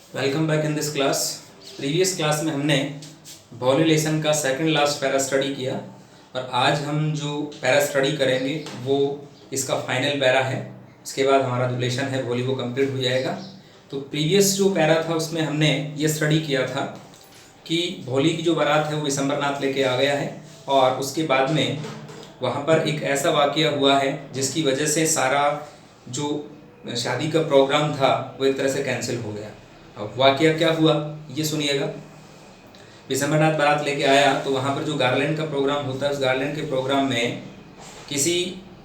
Welcome back in this class. Previous class में हमने volume lesson का सेकंड लास्ट पैरा स्टडी किया और आज हम जो पैरा स्टडी करेंगे वो इसका फाइनल पैरा है। इसके बाद हमारा जो लेसन है वॉली वो कंप्लीट हो जाएगा। तो प्रीवियस जो पैरा था उसमें हमने ये स्टडी किया था कि भोली की जो बारात है वो विशंबरनाथ लेके आ गया है और उसके बाद में वहाँ पर एक ऐसा वाक़या हुआ है जिसकी वजह से सारा जो शादी का प्रोग्राम था वो एक तरह से कैंसिल हो गया। अब वाक़या क्या हुआ ये सुनिएगा। विशंबरनाथ बारात लेके आया तो वहाँ पर जो गार्लैंड का प्रोग्राम होता है उस गार्लैंड के प्रोग्राम में किसी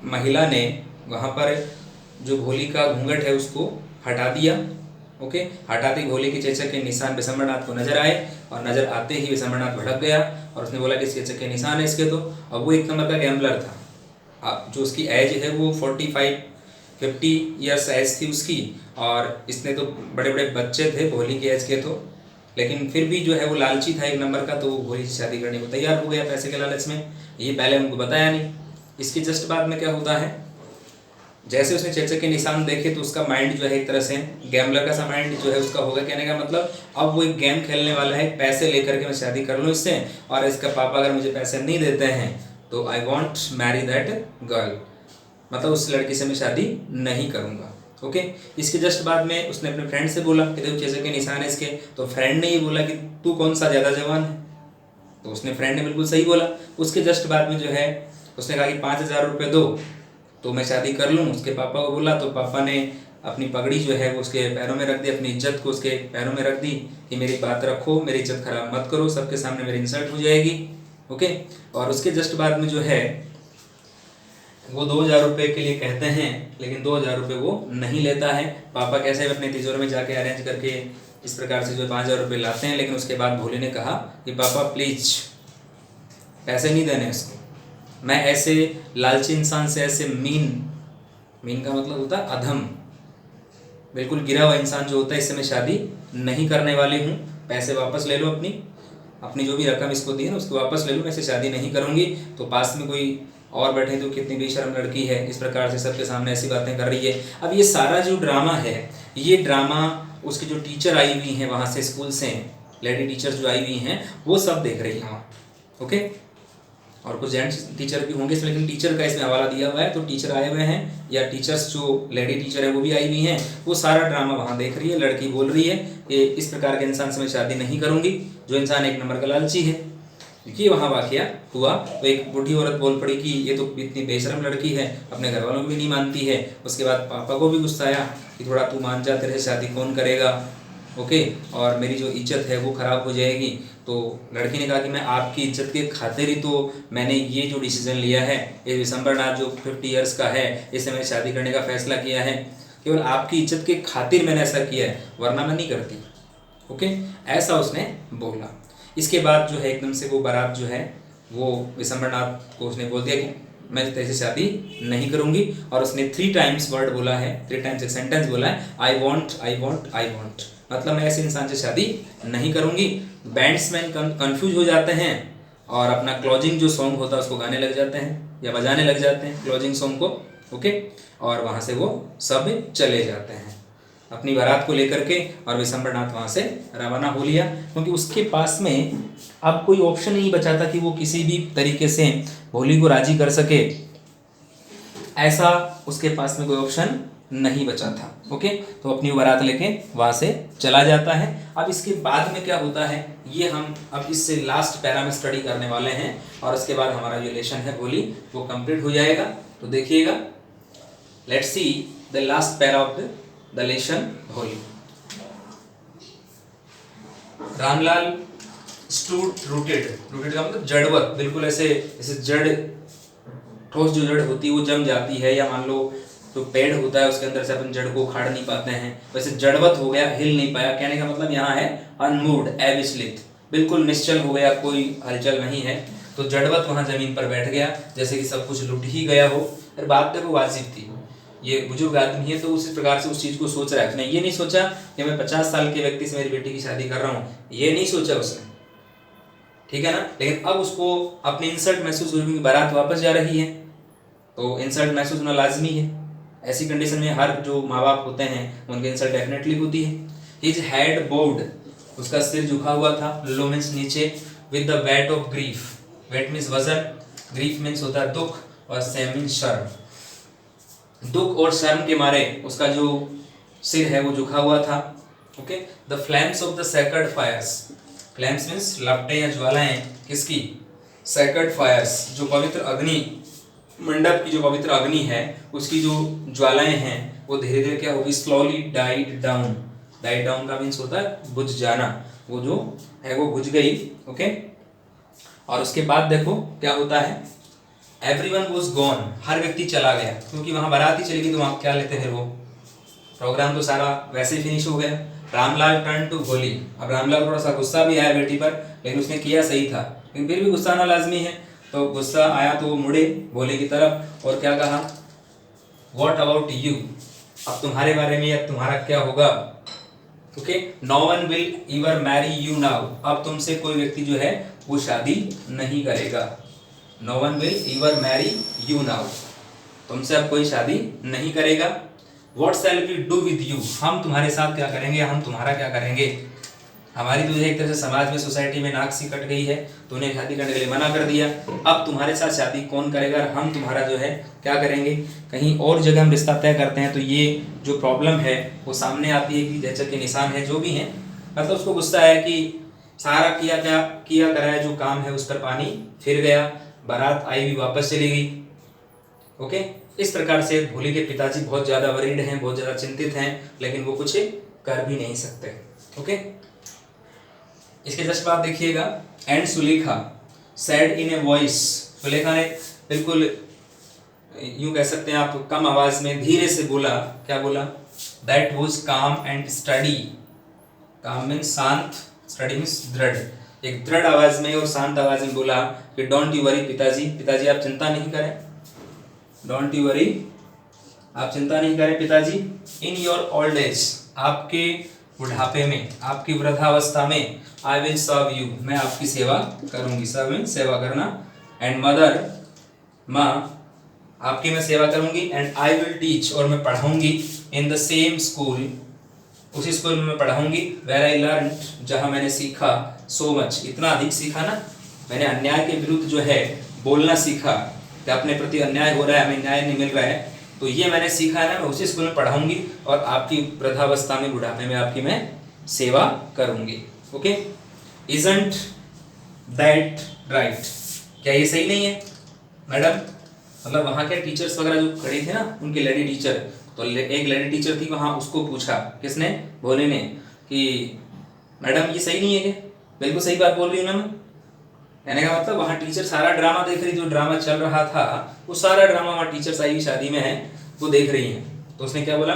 महिला ने वहाँ पर जो भोली का घूंघट है उसको हटा दिया। ओके, हटाते ही भोली के चेचक के निशान विशंबरनाथ को नजर आए और नजर आते ही विशंबरनाथ भड़क गया और उसने बोला कि चेचक के निशान है इसके। तो अब वो एक नंबर का गैम्बलर था। अब जो उसकी एज है वो 45-50 ईयर्स एज थी उसकी और इसने तो बड़े बड़े बच्चे थे भोली की एज के तो, लेकिन फिर भी जो है वो लालची था एक नंबर का, तो वो भोली से शादी करने को तैयार हो गया पैसे के लालच में। ये पहले उनको बताया नहीं। इसके जस्ट बाद में क्या होता है, जैसे उसने चेचक के निशान देखे तो उसका माइंड जो है एक तरह से गैम्बलर का सा माइंड जो है उसका होगा। कहने का मतलब अब वो एक गेम खेलने वाला है, पैसे लेकर के मैं शादी कर लूँ इससे और इसका पापा अगर मुझे पैसे नहीं देते हैं तो I want Mary that girl, मतलब उस लड़की से मैं शादी नहीं करूँगा। ओके, इसके जस्ट बाद में उसने अपने फ्रेंड से बोला कि देखो चेचक के निशान है इसके। तो फ्रेंड ने ये बोला कि तू कौन सा ज़्यादा जवान है, तो उसने फ्रेंड ने बिल्कुल सही बोला। उसके जस्ट बाद में जो है उसने कहा कि 5,000 रुपये दो तो मैं शादी कर लूँ। उसके पापा को बोला तो पापा ने अपनी पगड़ी जो है वो उसके पैरों में रख दी, अपनी इज्जत को उसके पैरों में रख दी कि मेरी बात रखो, मेरी इज्जत खराब मत करो, सबके सामने मेरी इंसल्ट हो जाएगी। ओके, और उसके जस्ट बाद में जो है वो 2,000 रुपये के लिए कहते हैं, लेकिन 2,000 रुपये वो नहीं लेता है। पापा कैसे अपने तिजोरी में जाके अरेंज करके इस प्रकार से जो 5,000 रुपये लाते हैं, लेकिन उसके बाद भोले ने कहा कि पापा प्लीज पैसे नहीं देने इसको, मैं ऐसे लालची इंसान से, ऐसे मीन का मतलब होता है अधम, बिल्कुल गिरा हुआ इंसान जो होता है, इससे मैं शादी नहीं करने वाली हूँ। पैसे वापस ले लो, अपनी जो भी रकम इसको दी है ना उसको वापस ले लो, मैं इससे शादी नहीं करूँगी। तो पास में कोई और बैठे तो कितनी बेशर्म लड़की है, इस प्रकार से सबके सामने ऐसी बातें कर रही है। अब ये सारा जो ड्रामा है, ये ड्रामा उसकी जो टीचर आई हुई हैं वहाँ से स्कूल से, लेडी टीचर्स जो आई हुई हैं वो सब देख रही हैं। ओके, और कुछ जेंट्स टीचर भी होंगे, लेकिन टीचर का इसमें हवाला दिया हुआ है तो टीचर आए हुए हैं या टीचर्स जो लेडी टीचर है वो भी आई हुई हैं। वो सारा ड्रामा वहाँ देख रही है। लड़की बोल रही है कि इस प्रकार के इंसान से मैं शादी नहीं करूँगी, जो इंसान एक नंबर का लालची है। देखिए वहाँ वाकया हुआ तो एक बूढ़ी औरत बोल पड़ी कि ये तो इतनी बेशरम लड़की है, अपने घर वालों को भी नहीं मानती है। उसके बाद पापा को भी गुस्सा आया कि थोड़ा तू मान जा, तेरे शादी कौन करेगा। ओके, और मेरी जो इज्जत है वो ख़राब हो जाएगी। तो लड़की ने कहा कि मैं आपकी इज्जत के खातिर ही तो मैंने ये जो डिसीजन लिया है, ये विशंबरनाथ जो 50 ईयर्स का है इससे मैंने शादी करने का फैसला किया है, केवल आपकी इज्जत के खातिर मैंने ऐसा किया है, वरना मैं नहीं करती। ओके, ऐसा उसने बोला। इसके बाद जो है एकदम से वो बारात जो है वो विशंबरनाथ को उसने बोल दिया कि मैं तेरे से शादी नहीं करूँगी। और उसने 3 टाइम्स वर्ड बोला है, 3 टाइम्स एक सेंटेंस बोला है, I want I want I want, मतलब मैं ऐसे इंसान से शादी नहीं करूँगी। बैंड्समैन कंफ्यूज हो जाते हैं और अपना क्लोजिंग जो सॉन्ग होता है उसको गाने लग जाते हैं या बजाने लग जाते हैं क्लोजिंग सॉन्ग को। ओके, और वहाँ से वो सब चले जाते हैं अपनी बारात को लेकर के, और विशंबरनाथ वहाँ से रवाना हो लिया, क्योंकि उसके पास में अब कोई ऑप्शन नहीं बचा था कि वो किसी भी तरीके से भोली को राजी कर सके। ऐसा उसके पास में कोई ऑप्शन नहीं बचा था। ओके, तो अपनी बारात लेके वहाँ से चला जाता है। अब इसके बाद में क्या होता है ये हम अब इससे लास्ट पैरा में स्टडी करने वाले हैं और उसके बाद हमारा जो लेसन है भोली वो कंप्लीट हो जाएगा। तो देखिएगा, let's see the last para of the lesson भोली। रामलाल स्टूड रूटेड, रूटेड का मतलब जड़वत, बिल्कुल ऐसे जैसे जड़, ठोस जो जड़ होती है वो जम जाती है, या मान लो तो पेड़ होता है उसके अंदर से अपन जड़ को उखाड़ नहीं पाते हैं, वैसे जड़वत हो गया, हिल नहीं पाया। कहने का मतलब यहाँ है अनमूव्ड, अविचलित, बिल्कुल निश्चल हो गया, कोई हलचल नहीं है। तो जड़वत वहाँ जमीन पर बैठ गया जैसे कि सब कुछ लुट ही गया हो। और बात देखो वाजिब थी, ये बुजुर्ग आदमी है तो उसी प्रकार से उस चीज़ को सोच रहा है। उसने ये नहीं सोचा कि मैं 50 साल के व्यक्ति से मेरी बेटी की शादी कर रहा हूँ, ये नहीं सोचा उसने, ठीक है ना। लेकिन अब उसको अपनी इंसल्ट महसूस हुई, बारात वापस जा रही है तो इंसल्ट महसूस होना लाजमी है। ऐसी कंडीशन में हर जो माँ बाप होते हैं उनकी इंसल्ट डेफिनेटली होती है। हिज हेड बोर्ड, उसका सिर झुका हुआ था, लो मीन्स नीचे, with the weight of grief, weight means वजन, ग्रीफ मीन्स होता है दुख, और सेम मीन्स शर्म। दुख और शर्म के मारे उसका जो सिर है वो झुका हुआ था। Okay, the flames of the sacred fires, flames means लपटें या ज्वालाएं, किसकी? सेक्रेड फायर्स, जो पवित्र अग्नि, मंडप की जो पवित्र अग्नि है उसकी जो ज्वालाएं हैं वो धीरे धीरे क्या होगी? Slowly died down. Died down का मीन्स होता है बुझ जाना, वो जो है वो बुझ गई। ओके, और उसके बाद देखो क्या होता है, एवरीवन वाज गॉन, हर व्यक्ति चला गया, क्योंकि वहां बारात ही चली गई तो वहां क्या लेते फिर, वो प्रोग्राम तो सारा वैसे ही फिनिश हो गया। रामलाल टर्न टू भोली, अब रामलाल थोड़ा सा गुस्सा भी आया बेटी पर, लेकिन उसने किया सही था, लेकिन फिर भी गुस्सा आना लाजमी है, तो गुस्सा आया तो वो मुड़े भोले की तरफ और क्या कहा, व्हाट अबाउट यू, अब तुम्हारे बारे में या तुम्हारा क्या होगा? Okay, no one will ever marry you now, अब तुमसे कोई व्यक्ति जो है वो शादी नहीं करेगा। No one will ever marry you now, तुमसे अब कोई शादी नहीं करेगा। What shall we do with you, हम तुम्हारे साथ क्या करेंगे, हम तुम्हारा क्या करेंगे? हमारी तो एक तरह से समाज में, सोसाइटी में नाक सी कट गई है, तो उन्हें शादी करने के लिए मना कर दिया, अब तुम्हारे साथ शादी कौन करेगा, हम तुम्हारा जो है क्या करेंगे? कहीं और जगह हम रिश्ता तय करते हैं तो ये जो प्रॉब्लम है वो सामने आती है कि जैसे के निशान है जो भी है, मतलब उसको गुस्सा है कि सारा किया कराया जो काम है उस पर पानी फिर गया, बारात आई भी वापस चली गई। ओके, इस प्रकार से भोली के पिताजी बहुत ज़्यादा वरीड हैं, बहुत ज़्यादा चिंतित हैं, लेकिन वो कुछ कर भी नहीं सकते। ओके, इसके जस्ट बाद देखिएगा, and Sulekha sad in a voice, Sulekha ने बिल्कुल यूं कह सकते हैं आप कम आवाज में धीरे से बोला, क्या बोला? दैट वॉज काम एंड स्टडी, काम मीन्स शांत, स्टडी मीन्स दृढ़, एक दृढ़ आवाज में और शांत आवाज में बोला कि डोंट यू वरी पिताजी, पिताजी आप चिंता नहीं करें, डोंट यू वरी, आप चिंता नहीं करें पिताजी, इन योर ओल्ड एज, आपके बुढ़ापे में, आपकी वृद्धावस्था में, आई विल सर्व यू, मैं आपकी सेवा करूंगी, सर्व मीन सेवा करना, एंड मदर, माँ आपकी मैं सेवा करूंगी, एंड आई विल टीच, और मैं पढ़ाऊंगी, इन द सेम स्कूल, उसी स्कूल में मैं पढ़ाऊंगी, वेर आई लर्न, जहाँ मैंने सीखा, सो मच, इतना अधिक सीखा ना, मैंने अन्याय के विरुद्ध जो है बोलना सीखा, कि अपने प्रति अन्याय हो रहा है, हमें न्याय नहीं मिल रहा है, तो ये मैंने सीखा है ना, मैं उसी स्कूल में पढ़ाऊंगी और आपकी वृद्धावस्था में, बुढ़ापे में आपकी मैं सेवा करूंगी। ओके, इजंट दैट राइट, क्या ये सही नहीं है मैडम? मतलब वहाँ के टीचर्स वगैरह जो खड़े थे ना, उनके लेडी टीचर, तो एक लेडी टीचर थी वहाँ, उसको पूछा, किसने? भोले ने, कि मैडम ये सही नहीं है क्या? बिल्कुल सही बात बोल रही हूँ ना मैं, कहने का मतलब वहाँ टीचर सारा ड्रामा देख रही, जो ड्रामा चल रहा था वो सारा ड्रामा वहाँ टीचर्स आई हुई शादी में है वो देख रही हैं। तो उसने क्या बोला,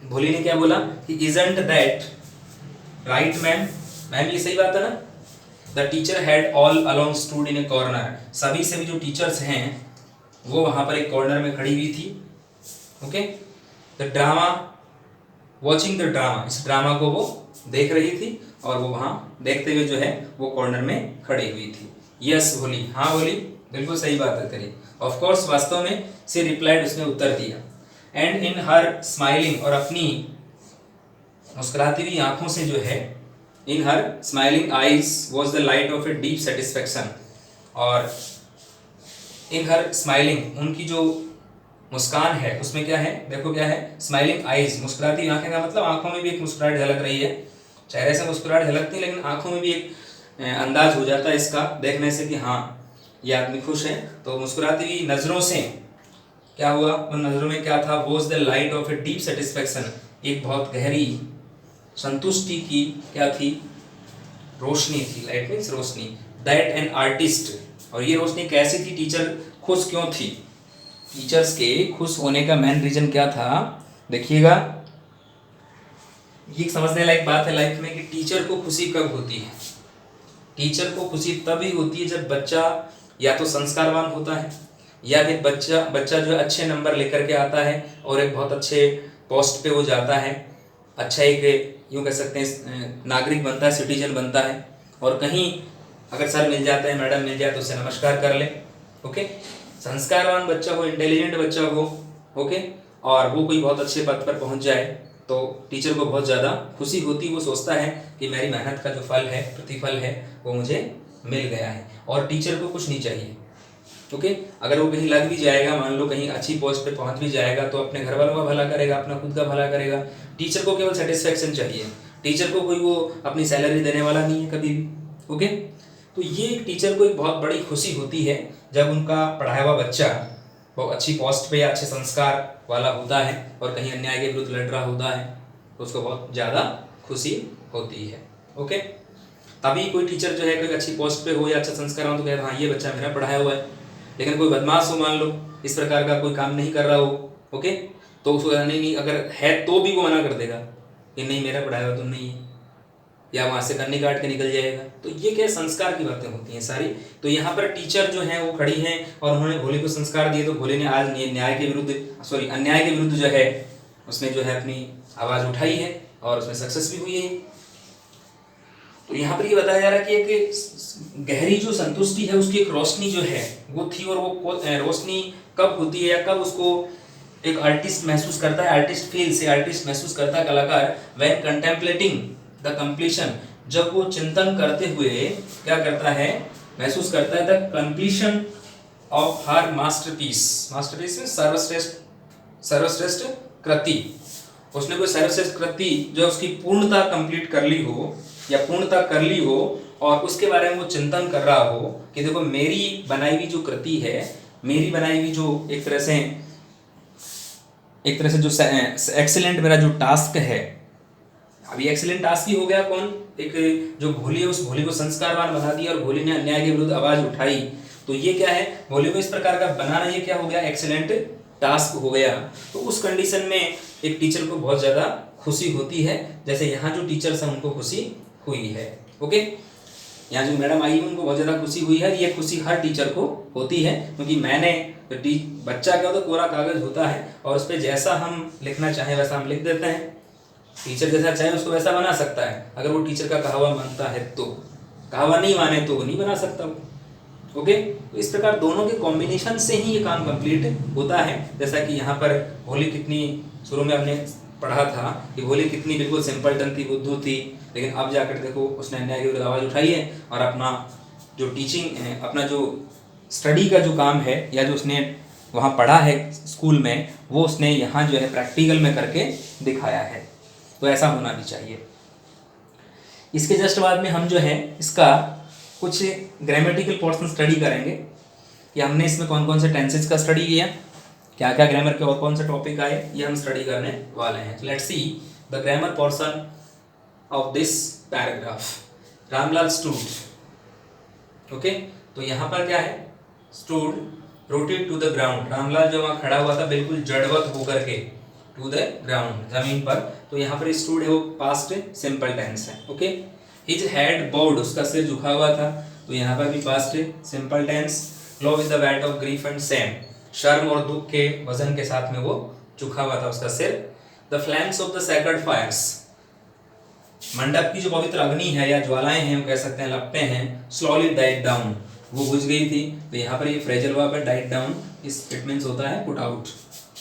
भोली ने क्या बोला कि isn't that right ma'am, ma'am ये सही बात है ना? The teacher had all along stood in A corner, सभी से भी जो टीचर्स हैं वो वहाँ पर एक कॉर्नर में खड़ी हुई थी। Okay, the drama, watching the drama, इस ड्रामा को वो देख रही थी और वो वहाँ देखते हुए जो है वो कॉर्नर में खड़ी हुई थी। यस बोली, हाँ बोली, बिल्कुल सही बात है तेरी। ऑफ कोर्स, वास्तव में सी रिप्लाइड, उसने उत्तर दिया। एंड इन हर स्माइलिंग, और अपनी मुस्कुराती हुई आंखों से जो है, in her smiling eyes was the light of a deep satisfaction, और इन हर स्माइलिंग, उनकी जो मुस्कान है उसमें क्या है, देखो क्या है, स्माइलिंग आईज, मुस्कुराती आंखें का मतलब आंखों में भी एक मुस्कुराहट झलक रही है, चेहरे से मुस्कुराहट झलकती है लेकिन आंखों में भी एक अंदाज हो जाता है इसका देखने से कि हाँ ये आदमी खुश है। तो मुस्कुराती हुई नज़रों से क्या हुआ, उन नज़रों में क्या था, was the light of a deep satisfaction, एक बहुत गहरी संतुष्टि की क्या थी, रोशनी थी, light means Roshni. That an artist, और ये रोशनी कैसी थी, टीचर खुश क्यों थी, टीचर्स के खुश होने का मेन रीजन क्या था, देखिएगा, ये समझने लायक बात है लाइफ में कि टीचर को खुशी कब होती है। टीचर को खुशी तभी होती है जब बच्चा या तो संस्कारवान होता है, या फिर बच्चा जो अच्छे नंबर लेकर के आता है और एक बहुत अच्छे पोस्ट पे वो जाता है, अच्छा एक यूँ कह सकते हैं नागरिक बनता है, सिटीजन बनता है, और कहीं अगर सर मिल जाता है, मैडम मिल जाए तो उसे नमस्कार कर ले। ओके, संस्कारवान बच्चा हो, इंटेलिजेंट बच्चा हो, ओके, और वो कोई बहुत अच्छे पद पर पहुंच जाए तो टीचर को बहुत ज़्यादा खुशी होती, वो सोचता है कि मेरी मेहनत का जो फल है, प्रतिफल है, वो मुझे मिल गया है। और टीचर को कुछ नहीं चाहिए, ओके। अगर वो कहीं लग भी जाएगा, मान लो कहीं अच्छी पोस्ट पे पहुंच भी जाएगा, तो अपने घर वालों का भला करेगा, अपना खुद का भला करेगा। टीचर को केवल सेटिस्फेक्शन चाहिए, टीचर को कोई वो अपनी सैलरी देने वाला नहीं है कभी भी, ओके। तो ये टीचर को एक बहुत बड़ी खुशी होती है जब उनका पढ़ाया हुआ बच्चा बहुत अच्छी पोस्ट पे या अच्छे संस्कार वाला होता है और कहीं अन्याय के विरुद्ध लड़ रहा होता है, तो उसको बहुत ज़्यादा खुशी होती है, ओके। तभी कोई टीचर जो है कोई अच्छी पोस्ट पे हो या अच्छा संस्कार हो तो कहता हाँ ये बच्चा मेरा पढ़ाया हुआ है। लेकिन कोई बदमाश हो, मान लो इस प्रकार का कोई काम नहीं कर रहा हो, ओके, तो उसको नहीं, अगर है तो भी वो मना कर देगा कि नहीं मेरा पढ़ाया हुआ तुम नहीं है, या वहाँ से कन्नी काट के निकल जाएगा। तो ये क्या संस्कार की बातें होती हैं सारी। तो यहाँ पर टीचर जो हैं वो खड़ी हैं और उन्होंने भोले को संस्कार दिए, तो भोले ने आज अन्याय के विरुद्ध जो है उसने जो है अपनी आवाज़ उठाई है और उसमें सक्सेस भी हुई है। तो यहाँ पर ये बताया जा रहा है कि एक गहरी जो संतुष्टि है उसकी एक रोशनी जो है वो थी, और वो रोशनी कब होती है या कब उसको एक आर्टिस्ट महसूस करता है, आर्टिस्ट महसूस करता है कलाकार, व्हेन कंटेम्पलेटिंग द कंप्लीशन, जब वो चिंतन करते हुए क्या करता है, महसूस करता है the completion of her masterpiece में सर्वश्रेष्ठ कृति। उसने कोई सर्वश्रेष्ठ कृति जो उसकी पूर्णता कंप्लीट कर ली हो या पूर्णता कर ली हो, और उसके बारे में वो चिंतन कर रहा हो कि देखो मेरी बनाई हुई जो कृति है, मेरी बनाई हुई जो एक तरह से जो एक्सीलेंट मेरा जो टास्क है, अभी एक्सीलेंट टास्क ही हो गया कौन, एक जो भोली है उस भोली को संस्कारवान बना दिया और भोली ने अन्याय के विरुद्ध आवाज उठाई। तो ये क्या है, भोली को इस प्रकार का बनाना, ये क्या हो गया, एक्सीलेंट टास्क हो गया। तो उस कंडीशन में एक टीचर को बहुत ज़्यादा खुशी होती है, जैसे यहाँ जो टीचर्स हैं उनको खुशी हुई है, ओके। यहाँ जो मैडम आई उनको बहुत ज़्यादा खुशी हुई है, ये खुशी हर टीचर को होती है, क्योंकि बच्चा क्या होता है, कोरा कागज होता है और उस पर जैसा हम लिखना चाहें वैसा हम लिख देते हैं। टीचर जैसा चाहे उसको वैसा बना सकता है, अगर वो टीचर का कहा हुआ मानता है तो, कहा हुआ नहीं माने तो वो नहीं बना सकता वो, ओके। तो इस प्रकार दोनों के कॉम्बिनेशन से ही ये काम कंप्लीट होता है। जैसा कि यहाँ पर भोली कितनी, शुरू में हमने पढ़ा था कि भोली कितनी बिल्कुल सिंपल टन थी, बुद्धू थी, लेकिन अब जाकर देखो उसने अन्याय के विरुद्ध आवाज़ उठाई है और अपना जो टीचिंग है, अपना जो स्टडी का जो काम है या जो उसने वहाँ पढ़ा है स्कूल में, वो उसने यहाँ जो है प्रैक्टिकल में करके दिखाया है। तो ऐसा होना भी चाहिए। इसके जस्ट बाद में हम जो है इसका कुछ ग्रामेटिकल पोर्शन स्टडी करेंगे कि हमने इसमें कौन कौन से टेंसेस का स्टडी किया, क्या क्या ग्रामर के और कौन से टॉपिक आए, ये हम स्टडी करने वाले हैं। Let's see the grammar portion of this paragraph. Ramlal stood, okay. तो यहाँ पर क्या है, stood rooted to the ground, Ramlal जो वहाँ खड़ा हुआ था बिल्कुल जड़वत होकर के, टू द ग्राउंड, जमीन पर। तो यहाँ पर स्टूड है वो past simple tense okay, his. Head bowed बाउड, उसका सिर झुका हुआ था, तो यहाँ पर भी past simple tense. Low with the weight of grief and shame, शर्म और दुख के वजन के साथ में वो झुका हुआ था उसका सिर। The flames of the sacred fires, मंडप की जो पवित्र अग्नि है या ज्वालाएं हैं, हम कह सकते हैं लपटें हैं, स्लोली डाइड डाउन, वो बुझ गई थी। तो यहाँ पर ये फ्रेजल वर्ब है डाइड डाउन, इस इट मीन्स होता है पुट आउट,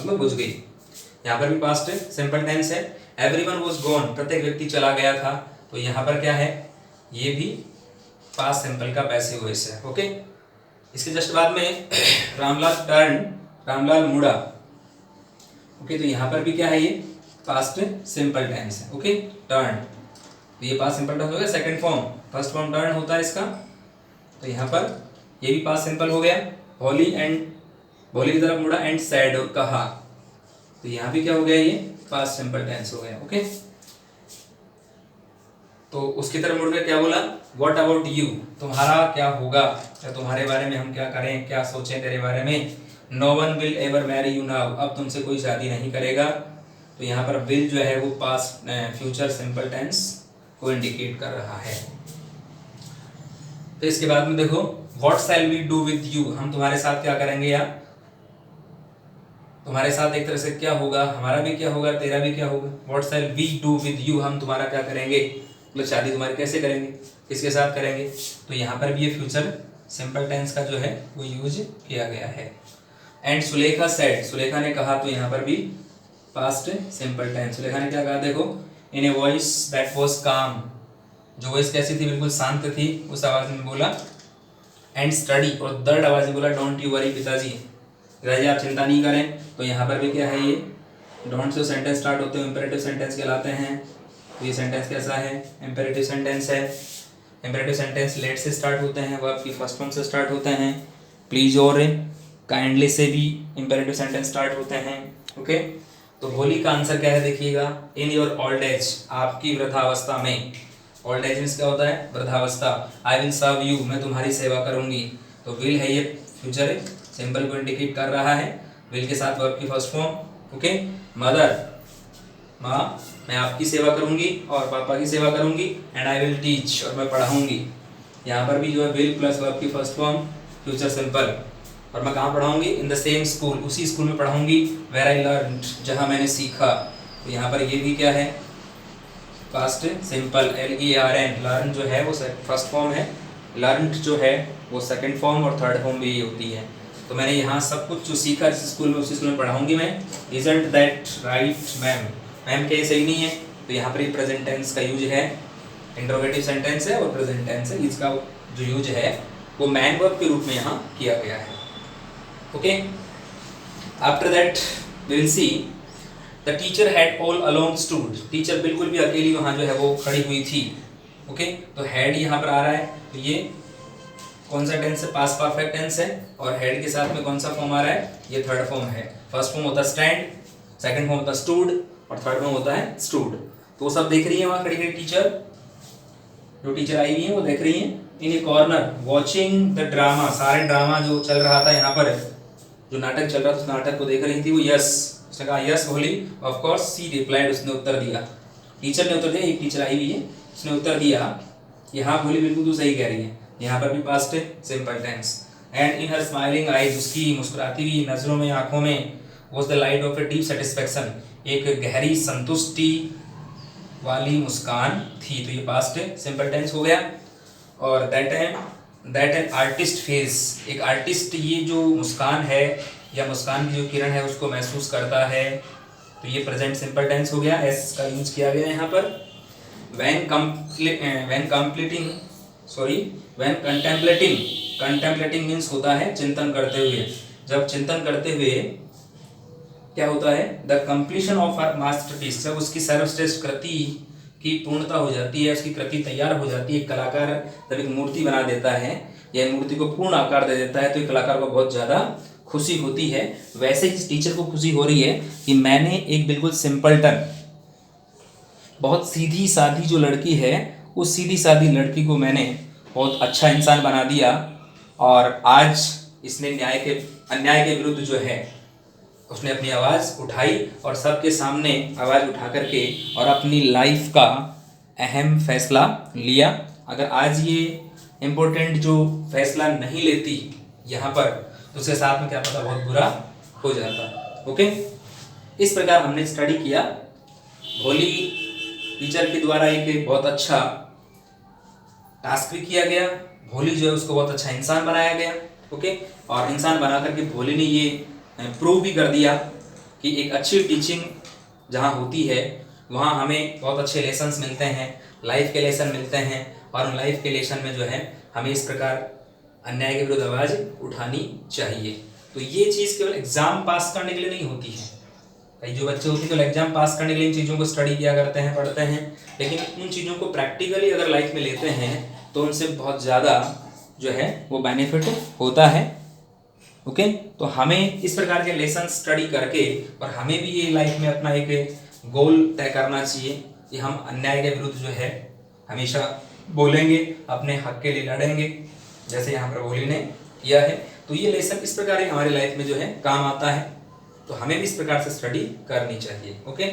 मतलब बुझ गई। यहाँ पर भी पास्ट सिंपल टेंस है। एवरीवन वाज गॉन, प्रत्येक व्यक्ति चला गया था, तो यहाँ पर क्या है, ये भी पास्ट सिंपल का पैसिव वॉइस है, ओके। इसके जस्ट बाद में रामलाल टर्न, रामलाल मुड़ा, ओके। तो यहाँ पर भी क्या है, ये past simple tense okay, okay. Turn, तो ये पास्ट सिंपल टेंस हो गया। Second form, first form turn होता है इसका, तो यहाँ पर ये भी पास्ट सिंपल हो गया। होली की तरफ मुड़ा एंड सैड, और कहा, तो यहाँ भी क्या हो गया, ये पास्ट सिंपल टेंस हो गया, ओके। तो उसकी तरफ मुड़ के क्या बोला, व्हाट अबाउट यू, तुम्हारा क्या होगा, या तुम्हारे बारे में हम क्या करें, क्या सोचें तेरे बारे में। No one will ever marry you now, अब तुमसे कोई शादी नहीं करेगा। तो यहाँ पर विल जो है वो पास्ट फ्यूचर सिंपल टेंस को इंडिकेट कर रहा है। तो इसके बाद में देखो, what shall we do with you, हम तुम्हारे साथ क्या करेंगे, या तुम्हारे साथ एक तरह से क्या होगा, हमारा भी क्या होगा, तेरा भी क्या होगा। What shall we do with you, हम तुम्हारा क्या करेंगे, मतलब शादी तुम्हारी कैसे करेंगे, किसके साथ करेंगे। तो यहाँ पर भी ये फ्यूचर सिंपल टेंस का जो है वो यूज किया गया है। एंड सुलेखा सेड, सुलेखा ने कहा, तो यहाँ पर भी पास्ट सिंपल टेंस। लेखा ने क्या कहा देखो, इन ए वॉइस दैट वाज काम, जो वॉइस कैसी थी, बिल्कुल शांत थी, उस आवाज में बोला एंड स्टडी, और थर्ड आवाज में बोला डोंट यू वरी पिताजी, पिताजी आप चिंता नहीं करें। तो यहाँ पर भी क्या है, ये डोंट से सेंटेंस स्टार्ट होते हैं, इंपेरेटिव सेंटेंस कहलाते हैं। तो ये सेंटेंस कैसा है, इंपेरेटिव सेंटेंस है। इंपेरेटिव सेंटेंस लेट से स्टार्ट होते हैं, वर्ब की फर्स्ट फॉर्म से स्टार्ट होते हैं। प्लीज और काइंडली से भी इंपेरेटिव सेंटेंस स्टार्ट होते हैं। ओके, तो होली का आंसर क्या है देखिएगा, इन योर ओल्ड एज, आपकी वृद्धावस्था में। ओल्ड एज मींस क्या होता है, वृद्धावस्था। आई विल सर्व यू, मैं तुम्हारी सेवा करूंगी। तो विल है ये फ्यूचर सिंपल को इंडिकेट कर रहा है, विल के साथ वर्ब की फर्स्ट फॉर्म। ओके, मदर, माँ मैं आपकी सेवा करूंगी और पापा की सेवा करूंगी। एंड आई विल टीच, और मैं पढ़ाऊंगी। यहाँ पर भी जो है विल प्लस वर्ब की फर्स्ट फॉर्म फ्यूचर सिंपल। और मैं कहाँ पढ़ाऊंगी, इन द सेम स्कूल, उसी स्कूल में पढ़ाऊंगी। वेर आई लर्न, जहाँ मैंने सीखा। तो यहाँ पर ये भी क्या है, पास्ट सिंपल, LERN। लर्न जो है वो फर्स्ट फॉर्म है, लर्न जो है वो सेकंड फॉर्म, और थर्ड फॉर्म भी होती है। तो मैंने यहाँ सब कुछ जो सीखा जिस स्कूल में, उसी स्कूल में पढ़ाऊंगी मैं। Isn't that right ma'am, ma'am क्या सही नहीं है। तो यहाँ पर प्रेजेंट टेंस का यूज है, इंट्रोगेटिव सेंटेंस है और प्रेजेंट टेंस है, इसका जो यूज है वो मैन वर्ब के रूप में यहाँ किया गया है। Okay, after that we will see the teacher had all along stood, टीचर बिल्कुल भी अकेली वहाँ जो है वो खड़ी हुई थी। ओके, तो हैड यहाँ पर आ रहा है, तो ये कौन सा टेंस है, पास्ट परफेक्ट टेंस है, और हैड के साथ में कौन सा फॉर्म आ रहा है, ये थर्ड फॉर्म है। फर्स्ट फॉर्म होता है स्टैंड, सेकंड फॉर्म होता है स्टूड, और थर्ड फॉर्म होता है स्टूड। तो वो सब देख रही है वहाँ खड़ी खड़ी टीचर, जो टीचर आई हुई है वो देख रही है इन ए कॉर्नर वॉचिंग द ड्रामा, सारे ड्रामा जो चल रहा था यहाँ पर, जो नाटक चल रहा था उस नाटक को देख रही थी वो। यस, उसने कहा yes holy, of course she replied, उसने उत्तर दिया। टीचर ने उत्तर दिया, एक टीचर आई हुई है, उसने उत्तर दिया। यहाँ भोली बिल्कुल तू सही कह रही है, यहाँ पर भी पास्ट है simple tense. And in her smiling eyes, उसकी मुस्कुराती हुई नजरों में, आंखों में, was the light of a deep satisfaction, एक गहरी संतुष्टि वाली मुस्कान थी। तो ये पास्ट है सिंपल टेंस हो गया। और दैट एन आर्टिस्ट फेस, एक आर्टिस्ट ये जो मुस्कान है या मुस्कान की जो किरण है उसको महसूस करता है। तो ये प्रेजेंट सिंपल टेंस हो गया, एस का यूज किया गया यहाँ पर। व्हेन कंटेम्पलेटिंग मीन्स होता है चिंतन करते हुए। जब चिंतन करते हुए क्या होता है, the completion of our masterpiece, जब उसकी सर्वश्रेष्ठ कृति की पूर्णता हो जाती है, उसकी कृति तैयार हो जाती है। कलाकार जब एक मूर्ति बना देता है या मूर्ति को पूर्ण आकार दे देता है तो कलाकार को बहुत ज़्यादा खुशी होती है। वैसे इस टीचर को खुशी हो रही है कि मैंने एक बिल्कुल सिंपलटन, बहुत सीधी सादी जो लड़की है, उस सीधी सादी लड़की को मैंने बहुत अच्छा इंसान बना दिया। और आज इसने अन्याय के विरुद्ध जो है उसने अपनी आवाज़ उठाई और सबके सामने आवाज़ उठा करके और अपनी लाइफ का अहम फैसला लिया। अगर आज ये इम्पोर्टेंट जो फैसला नहीं लेती यहाँ पर, तो उसके साथ में क्या पता बहुत बुरा हो जाता। ओके, इस प्रकार हमने स्टडी किया। भोली टीचर के द्वारा एक बहुत अच्छा टास्क भी किया गया। भोली जो है उसको बहुत अच्छा इंसान बनाया गया। ओके, और इंसान बना करके भोली ने ये प्रूव भी कर दिया कि एक अच्छी टीचिंग जहाँ होती है वहाँ हमें बहुत अच्छे लेसन्स मिलते हैं, लाइफ के लेसन मिलते हैं। और उन लाइफ के लेसन में जो है हमें इस प्रकार अन्याय के विरुद्ध आवाज़ उठानी चाहिए। तो ये चीज़ केवल एग्ज़ाम पास करने के लिए नहीं होती है। कई जो बच्चे होते हैं केवल एग्जाम पास करने के लिए इन चीज़ों को स्टडी किया करते हैं, पढ़ते हैं, लेकिन उन चीज़ों को प्रैक्टिकली अगर लाइफ में लेते हैं तो उनसे बहुत ज़्यादा जो है वो बेनिफिट होता है। ओके, तो हमें इस प्रकार के लेसन स्टडी करके और हमें भी ये लाइफ में अपना एक गोल तय करना चाहिए कि हम अन्याय के विरुद्ध जो है हमेशा बोलेंगे, अपने हक के लिए लड़ेंगे, जैसे यहाँ पर भोली ने किया है। तो ये लेसन इस प्रकार हमारी लाइफ में जो है काम आता है। तो हमें भी इस प्रकार से स्टडी करनी चाहिए। ओके,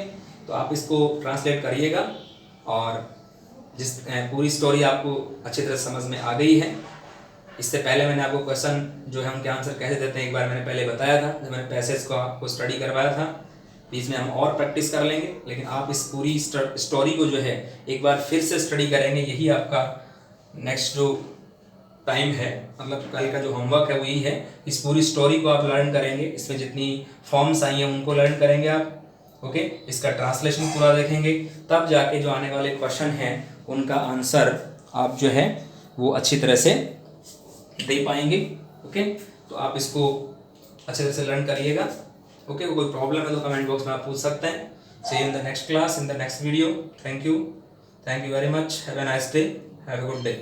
तो आप इसको ट्रांसलेट करिएगा और जिस पूरी स्टोरी आपको अच्छी तरह समझ में आ गई है। इससे पहले मैंने आपको क्वेश्चन जो है उनके आंसर कैसे देते हैं एक बार मैंने पहले बताया था, जब मैंने पैसेज को आपको स्टडी करवाया था। बीच में हम और प्रैक्टिस कर लेंगे, लेकिन आप इस पूरी स्टोरी को जो है एक बार फिर से स्टडी करेंगे। यही आपका नेक्स्ट जो टाइम है, मतलब कल का जो होमवर्क है वही है। इस पूरी स्टोरी को आप लर्न करेंगे, इसमें जितनी फॉर्म्स आई हैं उनको लर्न करेंगे आप, ओके, इसका ट्रांसलेशन पूरा देखेंगे, तब जाके जो आने वाले क्वेश्चन हैं उनका आंसर आप जो है वो अच्छी तरह से दे पाएंगे। ओके, तो आप इसको अच्छे तरह से लर्न करिएगा। ओके, कोई प्रॉब्लम है तो कमेंट बॉक्स में आप पूछ सकते हैं। See you in the next class, in the next video. Thank you very much, have a nice day, have a good day.